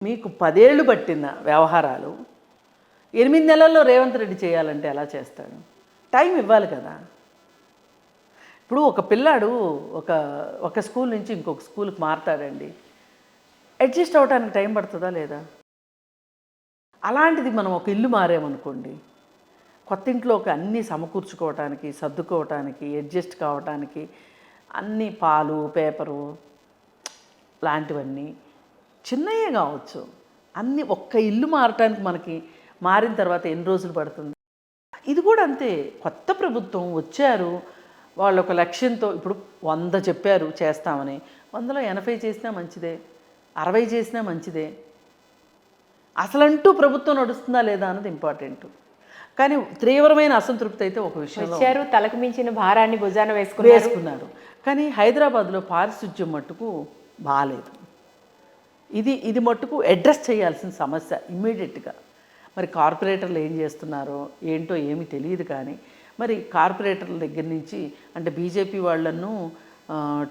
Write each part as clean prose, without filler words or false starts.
మీకు 10 ఏళ్ళు పట్టిన వ్యవహారాలు 8 నెలల్లో రేవంత్ రెడ్డి చేయాలంటే ఎలా చేస్తాడు? టైం ఇవ్వాలి కదా. ఇప్పుడు ఒక పిల్లాడు ఒక ఒక స్కూల్ నుంచి ఇంకొక స్కూల్కి మారతాడండి. అడ్జస్ట్ అవ్వడానికి టైం పడుతుందా లేదా? అలాంటిది మనం ఒక ఇల్లు మారామనుకోండి, కొత్త ఇంట్లోకి అన్నీ సమకూర్చుకోవటానికి, సర్దుకోవటానికి, అడ్జస్ట్ కావటానికి అన్నీ పాలు, పేపరు లాంటివన్నీ చిన్నయే కావచ్చు. అన్నీ ఒక్క ఇల్లు మారటానికి మనకి మారిన తర్వాత ఎన్ని రోజులు పడుతుంది? ఇది కూడా అంతే. కొత్త ప్రభుత్వం వచ్చారు, వాళ్ళు ఒక లక్ష్యంతో ఇప్పుడు 100 చెప్పారు చేస్తామని, 100లో 80 చేసినా మంచిదే, 60 చేసినా మంచిదే. అసలంటూ ప్రభుత్వం నడుస్తుందా లేదా అన్నది ఇంపార్టెంట్. కానీ తీవ్రమైన అసంతృప్తి అయితే ఒక విషయంలో వచ్చారు, తలకు మించిన భారాన్ని భుజాన వేసుకున్నారు. కానీ హైదరాబాద్లో పారిశుధ్యం మట్టుకు బాగాలేదు. ఇది మట్టుకు అడ్రస్ చేయాల్సిన సమస్య ఇమ్మీడియట్గా. మరి కార్పొరేటర్లు ఏం చేస్తున్నారో ఏంటో ఏమీ తెలియదు. కానీ మరి కార్పొరేటర్ల దగ్గర నుంచి అంటే బీజేపీ వాళ్ళను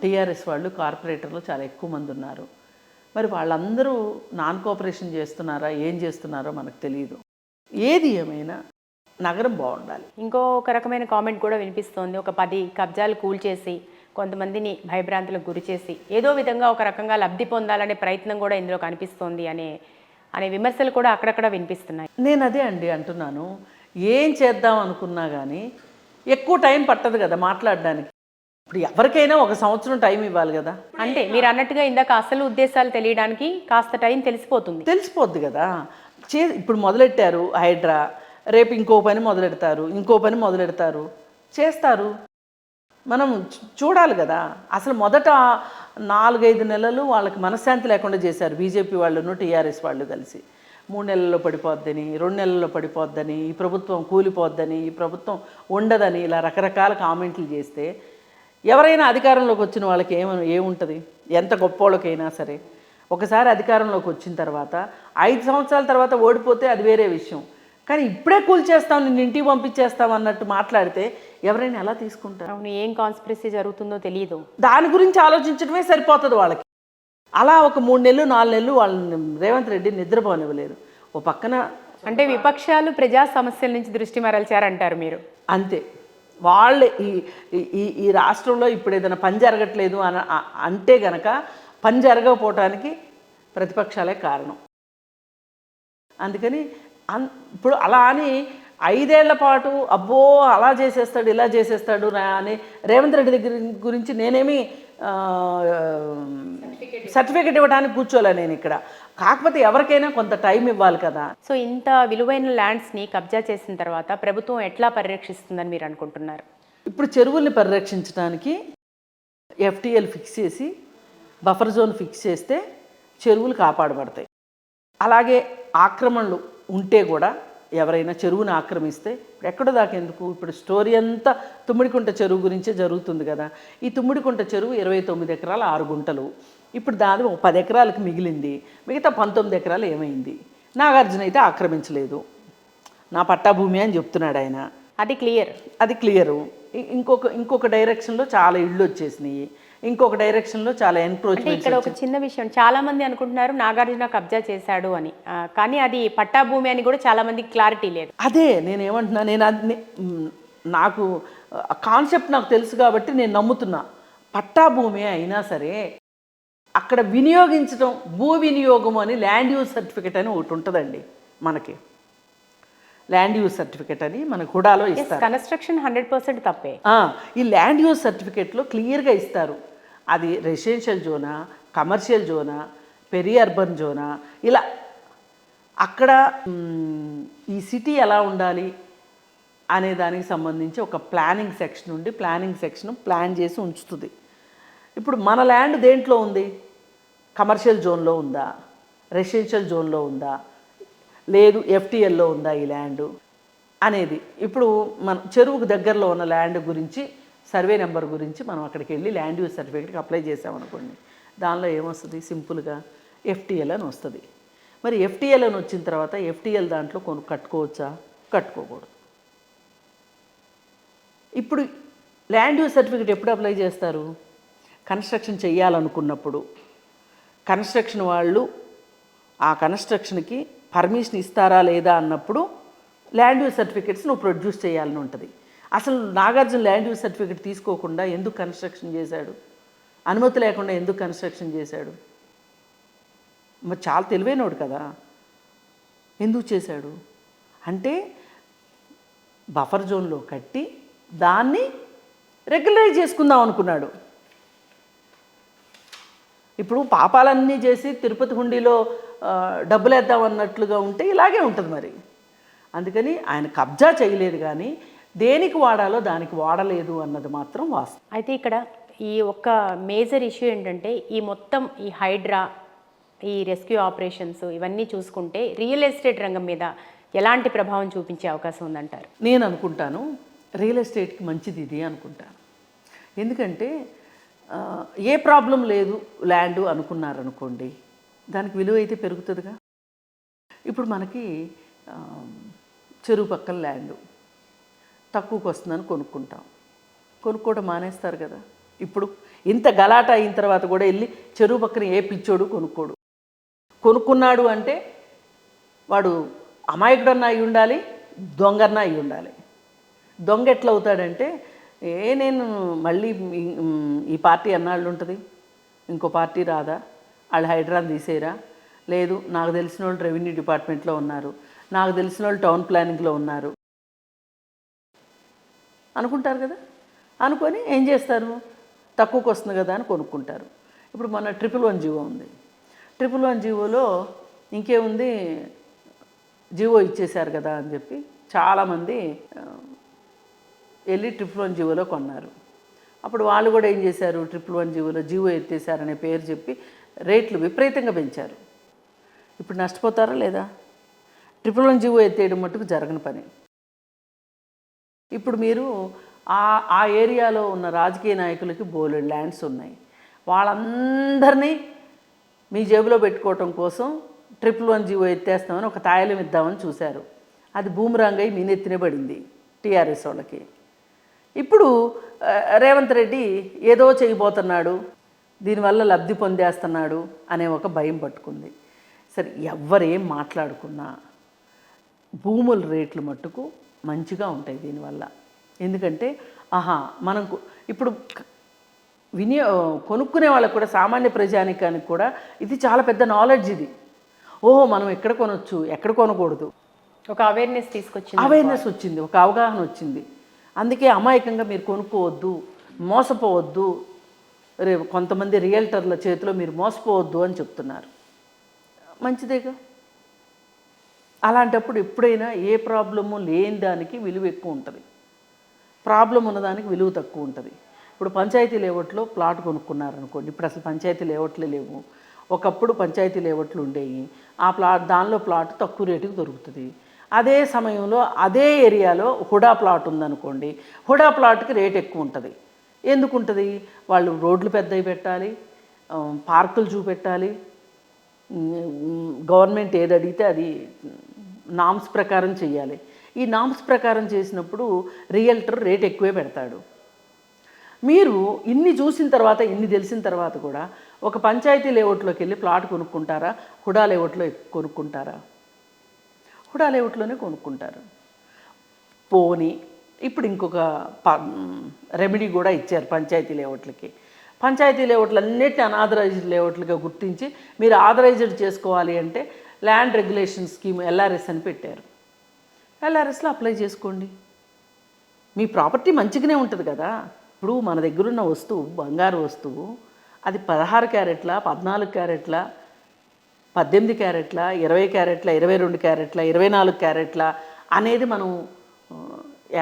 టీఆర్ఎస్ వాళ్ళు కార్పొరేటర్లు చాలా ఎక్కువ మంది ఉన్నారు. మరి వాళ్ళందరూ నాన్ కోఆపరేషన్ చేస్తున్నారా, ఏం చేస్తున్నారో మనకు తెలియదు. ఏది ఏమైనా నగరం బాగుండాలి. ఇంకొక రకమైన కామెంట్ కూడా వినిపిస్తోంది. ఒక 10 కబ్జాలు కూల్చేసి కొంతమందిని భయభ్రాంతులకు గురి చేసి ఏదో విధంగా ఒక రకంగా లబ్ధి పొందాలనే ప్రయత్నం కూడా ఇందులో కనిపిస్తోంది అనే విమర్శలు కూడా అక్కడక్కడ వినిపిస్తున్నాయి. నేను అదే అంటున్నాను. ఏం చేద్దాం అనుకున్నా కానీ ఎక్కువ టైం పట్టదు కదా మాట్లాడడానికి. ఇప్పుడు ఎవరికైనా 1 సంవత్సరం టైం ఇవ్వాలి కదా. అంటే మీరు అన్నట్టుగా ఇందాక అసలు ఉద్దేశాలు తెలియడానికి కాస్త టైం తెలిసిపోద్ది కదా. ఇప్పుడు మొదలెట్టారు హైడ్రా, రేపు ఇంకో పని మొదలెడతారు, చేస్తారు. మనం చూడాలి కదా. అసలు మొదట 4-5 నెలలు వాళ్ళకి మనశ్శాంతి లేకుండా చేశారు బీజేపీ వాళ్ళను టీఆర్ఎస్ వాళ్ళు కలిసి. 3 నెలల్లో పడిపోద్దని, 2 నెలల్లో పడిపోద్దని, ఈ ప్రభుత్వం కూలిపోద్దని, ఈ ప్రభుత్వం ఉండదని ఇలా రకరకాల కామెంట్లు చేస్తే ఎవరైనా అధికారంలోకి వచ్చిన వాళ్ళకి ఏముంటుంది? ఎంత గొప్పోళ్ళకైనా సరే ఒకసారి అధికారంలోకి వచ్చిన తర్వాత 5 సంవత్సరాల తర్వాత ఓడిపోతే అది వేరే విషయం. కానీ ఇప్పుడే కూల్చేస్తాం, నిన్ను ఇంటికి పంపించేస్తాం అన్నట్టు మాట్లాడితే ఎవరైనా ఎలా తీసుకుంటారు? అవును, ఏం కాన్స్పిరసీ జరుగుతుందో తెలియదు. దాని గురించి ఆలోచించడమే సరిపోతుంది వాళ్ళకి. అలా ఒక 3 నెలలు 4 నెలలు వాళ్ళని రేవంత్ రెడ్డి నిద్రపోనివ్వలేరు. ఓ పక్కన అంటే విపక్షాలు ప్రజా సమస్యల నుంచి దృష్టి మరల్చారంటారు మీరు. అంతే. వాళ్ళే ఈ రాష్ట్రంలో ఇప్పుడు ఏదైనా పని జరగట్లేదు అంటే గనక పని జరగకపోవటానికి ప్రతిపక్షాలే కారణం. అందుకని ఇప్పుడు అలా అని 5 ఏళ్ల పాటు అబ్బో అలా చేసేస్తాడు ఇలా చేసేస్తాడు అని రేవంత్ రెడ్డి దగ్గర గురించి నేనేమి సర్టిఫికేట్ ఇవ్వడానికి కూర్చోలే నేను ఇక్కడ. కాకపోతే ఎవరికైనా కొంత టైం ఇవ్వాలి కదా. సో ఇంత విలువైన ల్యాండ్స్ని కబ్జా చేసిన తర్వాత ప్రభుత్వం ఎట్లా పరిరక్షిస్తుందని మీరు అనుకుంటున్నారు? ఇప్పుడు చెరువుల్ని పరిరక్షించడానికి ఎఫ్టీఎల్ ఫిక్స్ చేసి బఫర్ జోన్ ఫిక్స్ చేస్తే చెరువులు కాపాడబడతాయి. అలాగే ఆక్రమణలు ఉంటే కూడా ఎవరైనా చెరువుని ఆక్రమిస్తే ఎక్కడో దాకెందుకు, ఇప్పుడు స్టోరీ అంతా తుమ్మిడికుంట చెరువు గురించే జరుగుతుంది కదా. ఈ తుమ్మిడికుంట చెరువు 29 ఎకరాలు 6 గుంటలు. ఇప్పుడు దాని ఒక 10 ఎకరాలకు మిగిలింది. మిగతా 19 ఎకరాలు ఏమైంది? నాగార్జున అయితే ఆక్రమించలేదు, నా పట్టా భూమి అని చెప్తున్నాడు ఆయన. అది క్లియరు. ఇంకొక డైరెక్షన్లో చాలా ఇళ్ళు వచ్చేసినాయి, ఇంకొక డైరెక్షన్లో చాలా ఎన్క్రోచ్మెంట్. ఇక్కడ ఒక చిన్న విషయం, చాలా మంది అనుకుంటున్నారు నాగార్జున కబ్జా చేశాడు అని, కానీ అది పట్టా భూమి అని కూడా చాలా మందికి క్లారిటీ లేదు. అదే నేనేమంటున్నా, నాకు కాన్సెప్ట్ నాకు తెలుసు కాబట్టి నేను నమ్ముతున్నా. పట్టా భూమి అయినా సరే అక్కడ వినియోగించడం, భూ వినియోగం అని ల్యాండ్ యూజ్ సర్టిఫికేట్ అని ఒకటి ఉంటుందండి మనకి. ల్యాండ్ యూజ్ సర్టిఫికేట్ అని మన హుడాలో ఇస్తారు. కన్స్ట్రక్షన్ 100% తప్పే. ఈ ల్యాండ్ యూజ్ సర్టిఫికేట్లో క్లియర్గా ఇస్తారు. అది residential Zona, commercial Zona, peri urban Zona, ఇలా అక్కడ ఈ సిటీ ఎలా ఉండాలి అనే దానికి సంబంధించి ఒక ప్లానింగ్ సెక్షన్ ఉండి ప్లానింగ్ సెక్షన్ ప్లాన్ చేసి ఉంచుతుంది. ఇప్పుడు మన ల్యాండ్ దేంట్లో ఉంది? కమర్షియల్ జోన్లో ఉందా, రెసిడెన్షియల్ జోన్లో ఉందా, లేదు ఎఫ్టీఎల్లో ఉందా ఈ ల్యాండ్ అనేది. ఇప్పుడు మన చెరువుకు దగ్గరలో ఉన్న ల్యాండ్ గురించి సర్వే నెంబర్ గురించి మనం అక్కడికి వెళ్ళి ల్యాండ్ యూజ్ సర్టిఫికేట్కి అప్లై చేసామనుకోండి, దానిలో ఏమొస్తుంది? సింపుల్గా ఎఫ్టీఎల్ అని వస్తుంది. మరి ఎఫ్టీఎల్ అని వచ్చిన తర్వాత ఎఫ్టీఎల్ దాంట్లో కట్టుకోవచ్చా, కట్టుకోకూడదు. ఇప్పుడు ల్యాండ్ యూజ్ సర్టిఫికేట్ ఎప్పుడు అప్లై చేస్తారు? కన్స్ట్రక్షన్ చేయాలనుకున్నప్పుడు. కన్స్ట్రక్షన్ వాళ్ళు ఆ కన్స్ట్రక్షన్కి పర్మిషన్ ఇస్తారా లేదా అన్నప్పుడు ల్యాండ్ యూజ్ సర్టిఫికేట్స్ నువ్వు ప్రొడ్యూస్ చేయాలని ఉంటుంది. అసలు నాగార్జున ల్యాండ్ యూజ్ సర్టిఫికేట్ తీసుకోకుండా ఎందుకు కన్స్ట్రక్షన్ చేశాడు? అనుమతి లేకుండా ఎందుకు కన్స్ట్రక్షన్ చేశాడు? మరి చాలా తెలివైనోడు కదా, ఎందుకు చేశాడు అంటే బఫర్ జోన్లో కట్టి దాన్ని రెగ్యులరైజ్ చేసుకుందాం అనుకున్నాడు. ఇప్పుడు పాపాలన్నీ చేసి తిరుపతి హుండీలో డబ్బులు వేద్దాం అన్నట్లుగా ఉంటే ఇలాగే ఉంటుంది మరి. అందుకని ఆయన కబ్జా చేయలేదు, కానీ దేనికి వాడాలో దానికి వాడలేదు అన్నది మాత్రం వాస్తవం. అయితే ఇక్కడ ఈ ఒక్క మేజర్ ఇష్యూ ఏంటంటే ఈ మొత్తం ఈ హైడ్రా, ఈ రెస్క్యూ ఆపరేషన్స్ ఇవన్నీ చూసుకుంటే రియల్ ఎస్టేట్ రంగం మీద ఎలాంటి ప్రభావం చూపించే అవకాశం ఉందంటారు? నేను అనుకుంటాను రియల్ ఎస్టేట్కి మంచిది ఇది అనుకుంటాను. ఎందుకంటే ఏ ప్రాబ్లం లేదు ల్యాండ్ అనుకున్నారనుకోండి, దానికి విలువ అయితే పెరుగుతుందిగా. ఇప్పుడు మనకి చెరువు పక్కన ల్యాండ్ తక్కువకి వస్తుందని కొనుక్కుంటాం, కొనుక్కోవడం మానేస్తారు కదా. ఇప్పుడు ఇంత గలాట అయిన తర్వాత కూడా వెళ్ళి చెరువు పక్కన ఏ పిచ్చోడు కొనుక్కోడు. కొనుక్కున్నాడు అంటే వాడు అమాయకుడన్నా అయి ఉండాలి, దొంగన్నా అయి ఉండాలి. దొంగ ఎట్లా అవుతాడంటే నేను మళ్ళీ ఈ పార్టీ ఎన్నాళ్ళు ఉంటుంది, ఇంకో పార్టీ రాదా, వాళ్ళు హైడ్రాన్ తీసేరా, లేదు నాకు తెలిసిన వాళ్ళు రెవెన్యూ డిపార్ట్మెంట్లో ఉన్నారు, నాకు తెలిసిన వాళ్ళు టౌన్ ప్లానింగ్లో ఉన్నారు అనుకుంటారు కదా. అనుకొని ఏం చేస్తారు, తక్కువకి వస్తుంది కదా అని కొనుక్కుంటారు. ఇప్పుడు మన 111 జీవో ఉంది. 111 జీవోలో ఇంకేముంది, జీవో ఇచ్చేశారు కదా అని చెప్పి చాలామంది వెళ్ళి 111 జీవోలో కొన్నారు. అప్పుడు వాళ్ళు కూడా ఏం చేశారు, 111 జీవోలో జీవో ఎత్తేసారనే పేరు చెప్పి రేట్లు విపరీతంగా పెంచారు. ఇప్పుడు నష్టపోతారా లేదా? 111 జీవో ఎత్తేయడం మట్టుకు జరగని పని. ఇప్పుడు మీరు ఆ ఏరియాలో ఉన్న రాజకీయ నాయకులకి బోలెడు ల్యాండ్స్ ఉన్నాయి, వాళ్ళందరినీ మీ జేబులో పెట్టుకోవటం కోసం 111 జీవో ఎత్తేస్తామని ఒక తాయిలం ఇద్దామని చూశారు. అది బూమరాంగ్ అయి మీ నెత్తినే పడింది టీఆర్ఎస్ వాళ్ళకి. ఇప్పుడు రేవంత్ రెడ్డి ఏదో చేయబోతున్నాడు, దీనివల్ల లబ్ధి పొందేస్తున్నాడు అనే ఒక భయం పట్టుకుంది. సరే ఎవరేం మాట్లాడుకున్నా భూముల రేట్లు మట్టుకు మంచిగా ఉంటాయి దీనివల్ల. ఎందుకంటే మనం ఇప్పుడు కొనుక్కునే వాళ్ళకు కూడా, సామాన్య ప్రజానికానికి కూడా ఇది చాలా పెద్ద నాలెడ్జ్. ఇది ఓహో మనం ఎక్కడ కొనొచ్చు, ఎక్కడ కొనకూడదు, ఒక అవేర్నెస్ వచ్చింది, ఒక అవగాహన వచ్చింది. అందుకే అమాయకంగా మీరు కొనుక్కోవద్దు, మోసపోవద్దు, కొంతమంది రియల్టర్ల చేతిలో మీరు మోసపోవద్దు అని చెప్తున్నారు. మంచిదేగా. అలాంటప్పుడు ఎప్పుడైనా ఏ ప్రాబ్లము లేని దానికి విలువ ఎక్కువ ఉంటుంది, ప్రాబ్లం ఉన్నదానికి విలువ తక్కువ ఉంటుంది. ఇప్పుడు పంచాయతీ లేఅవుట్లో ప్లాట్ కొనుక్కున్నారనుకోండి, ఇప్పుడు అసలు పంచాయతీ లేఅవుట్లే లేవు. ఒకప్పుడు పంచాయతీ లేఅవుట్లు ఉండేవి, దానిలో ప్లాట్ తక్కువ రేటుకి దొరుకుతుంది. అదే సమయంలో అదే ఏరియాలో హుడా ప్లాట్ ఉందనుకోండి, హుడా ప్లాట్కి రేట్ ఎక్కువ ఉంటుంది. ఎందుకు ఉంటుంది? వాళ్ళు రోడ్లు పెద్దవి పెట్టాలి, పార్కులు చూపెట్టాలి, గవర్నమెంట్ ఏది అడిగితే అది నామ్స్ ప్రకారం చేయాలి. ఈ నామ్స్ ప్రకారం చేసినప్పుడు రియల్టర్ రేట్ ఎక్కువే పెడతాడు. మీరు ఇన్ని చూసిన తర్వాత, ఇన్ని తెలిసిన తర్వాత కూడా ఒక పంచాయతీ లేఅవుట్లోకి వెళ్ళి ప్లాట్ కొనుక్కుంటారా, హుడా లేఅవుట్లో కొనుక్కుంటారా? హుడా లేఅవుట్లోనే కొనుక్కుంటారు. పోనీ ఇప్పుడు ఇంకొక రెమెడీ కూడా ఇచ్చారు పంచాయతీ లేఅవుట్లకి. పంచాయతీ లేఅవుట్లు అన్నిటిని అనాథరైజ్డ్ లేఅవుట్లుగా గుర్తించి మీరు ఆథరైజ్డ్ చేసుకోవాలి అంటే ల్యాండ్ రెగ్యులేషన్ స్కీమ్ ఎల్ఆర్ఎస్ అని పెట్టారు. ఎల్ఆర్ఎస్లో అప్లై చేసుకోండి, మీ ప్రాపర్టీ మంచిగానే ఉంటుంది కదా. ఇప్పుడు మన దగ్గరున్న వస్తువు, బంగారు వస్తువు, అది 16 క్యారెట్ల, 14 క్యారెట్ల, 18 క్యారెట్ల, 20 క్యారెట్ల, 22 క్యారెట్ల, 24 క్యారెట్ల అనేది మనం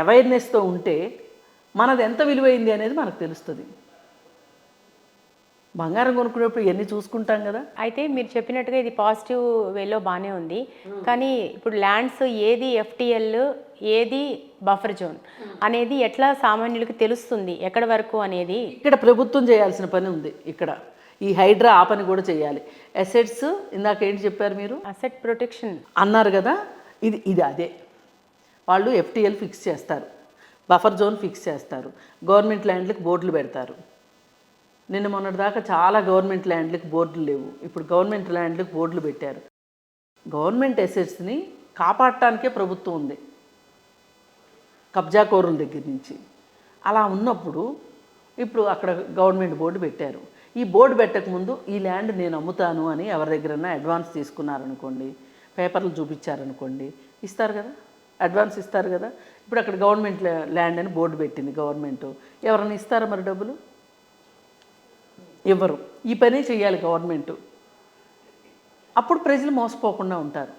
అవేర్నెస్తో ఉంటే మనది ఎంత విలువైంది అనేది మనకు తెలుస్తుంది. బంగారం కొనుక్కునేప్పుడు ఇవన్నీ చూసుకుంటాం కదా. అయితే మీరు చెప్పినట్టుగా ఇది పాజిటివ్ వేలో బాగానే ఉంది, కానీ ఇప్పుడు ల్యాండ్స్ ఏది ఎఫ్టీఎల్, ఏది బఫర్ జోన్ అనేది ఎట్లా సామాన్యులకి తెలుస్తుంది, ఎక్కడి వరకు అనేది ఇక్కడ ప్రభుత్వం చేయాల్సిన పని ఉంది. ఇక్కడ ఈ హైడ్రా ఆ పని కూడా చేయాలి. అసెట్స్ ఇందాక ఏంటి చెప్పారు మీరు, అసెట్ ప్రొటెక్షన్ అన్నారు కదా, ఇది అదే. వాళ్ళు ఎఫ్టీఎల్ ఫిక్స్ చేస్తారు, బఫర్ జోన్ ఫిక్స్ చేస్తారు, గవర్నమెంట్ ల్యాండ్లకు బోర్డులు పెడతారు. నిన్న మొన్నటిదాకా చాలా గవర్నమెంట్ ల్యాండ్లకు బోర్డులు లేవు, ఇప్పుడు గవర్నమెంట్ ల్యాండ్లకు బోర్డులు పెట్టారు. గవర్నమెంట్ అసెట్స్ని కాపాడటానికే ప్రభుత్వం ఉంది, కబ్జాకోరుల దగ్గర నుంచి. అలా ఉన్నప్పుడు ఇప్పుడు అక్కడ గవర్నమెంట్ బోర్డు పెట్టారు. ఈ బోర్డు పెట్టకముందు ఈ ల్యాండ్ నేను అమ్ముతాను అని ఎవరి దగ్గరన్నా అడ్వాన్స్ తీసుకున్నారనుకోండి, పేపర్లు చూపించారనుకోండి, ఇస్తారు కదా, అడ్వాన్స్ ఇస్తారు కదా. ఇప్పుడు అక్కడ గవర్నమెంట్ ల్యాండ్ అని బోర్డు పెట్టింది గవర్నమెంట్, ఎవరైనా ఇస్తారా మరి డబ్బులు? ఇవ్వరు. ఈ పని చేయాలి గవర్నమెంట్. అప్పుడు ప్రజలు మోసపోకుండా ఉంటారు.